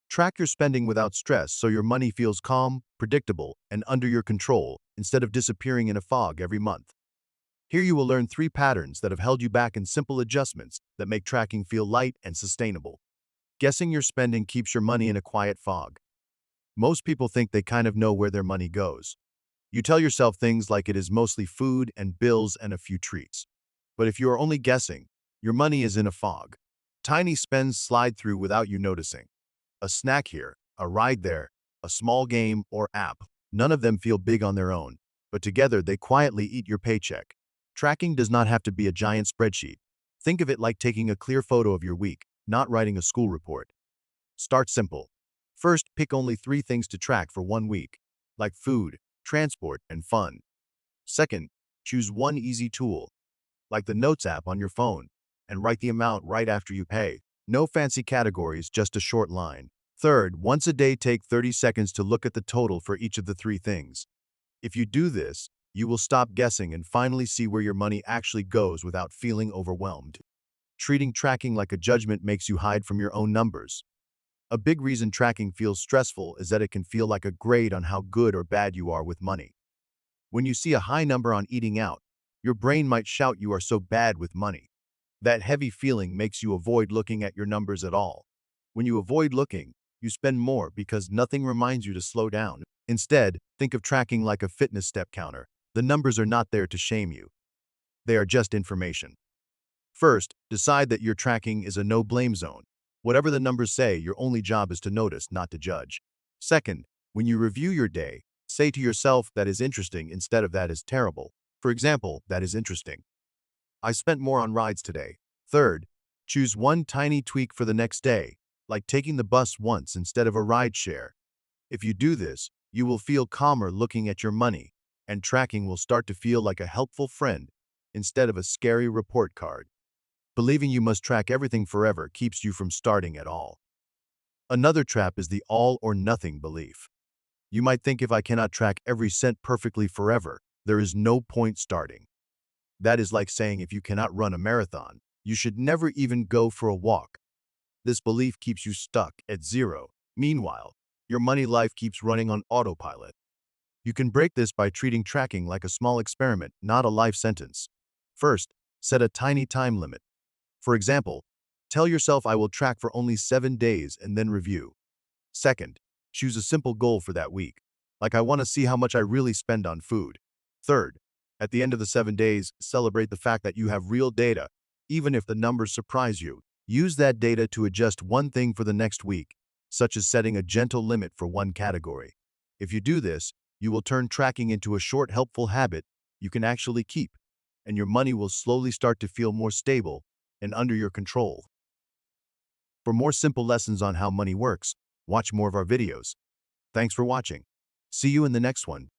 Track your spending without stress so your money feels calm, predictable, and under your control instead of disappearing in a fog every month. Here you will learn 3 patterns that have held you back and simple adjustments that make tracking feel light and sustainable. Guessing your spending keeps your money in a quiet fog. Most people think they kind of know where their money goes. You tell yourself things like it is mostly food and bills and a few treats. But if you are only guessing, your money is in a fog. Tiny spends slide through without you noticing. A snack here, a ride there, a small game or app. None of them feel big on their own, but together they quietly eat your paycheck. Tracking does not have to be a giant spreadsheet. Think of it like taking a clear photo of your week, not writing a school report. Start simple. First, pick only 3 things to track for 1 week, like food, transport, and fun. Second, choose one easy tool, like the Notes app on your phone, and write the amount right after you pay. No fancy categories, just a short line. Third, once a day take 30 seconds to look at the total for each of the 3 things. If you do this, you will stop guessing and finally see where your money actually goes without feeling overwhelmed. Treating tracking like a judgment makes you hide from your own numbers. A big reason tracking feels stressful is that it can feel like a grade on how good or bad you are with money. When you see a high number on eating out, your brain might shout you are so bad with money. That heavy feeling makes you avoid looking at your numbers at all. When you avoid looking, you spend more because nothing reminds you to slow down. Instead, think of tracking like a fitness step counter. The numbers are not there to shame you. They are just information. First, decide that your tracking is a no-blame zone. Whatever the numbers say, your only job is to notice, not to judge. Second, when you review your day, say to yourself that is interesting instead of that is terrible. For example, that is interesting. I spent more on rides today. Third, choose one tiny tweak for the next day, like taking the bus once instead of a ride share. If you do this, you will feel calmer looking at your money, and tracking will start to feel like a helpful friend instead of a scary report card. Believing you must track everything forever keeps you from starting at all. Another trap is the all or nothing belief. You might think if I cannot track every cent perfectly forever, there is no point starting. That is like saying if you cannot run a marathon, you should never even go for a walk. This belief keeps you stuck at 0. Meanwhile, your money life keeps running on autopilot. You can break this by treating tracking like a small experiment, not a life sentence. First, set a tiny time limit. For example, tell yourself I will track for only 7 days and then review. Second, choose a simple goal for that week, like I want to see how much I really spend on food. Third, at the end of the 7 days, celebrate the fact that you have real data, even if the numbers surprise you. Use that data to adjust one thing for the next week, such as setting a gentle limit for one category. If you do this, you will turn tracking into a short, helpful habit you can actually keep, and your money will slowly start to feel more stable and under your control. For more simple lessons on how money works, watch more of our videos. Thanks for watching. See you in the next one.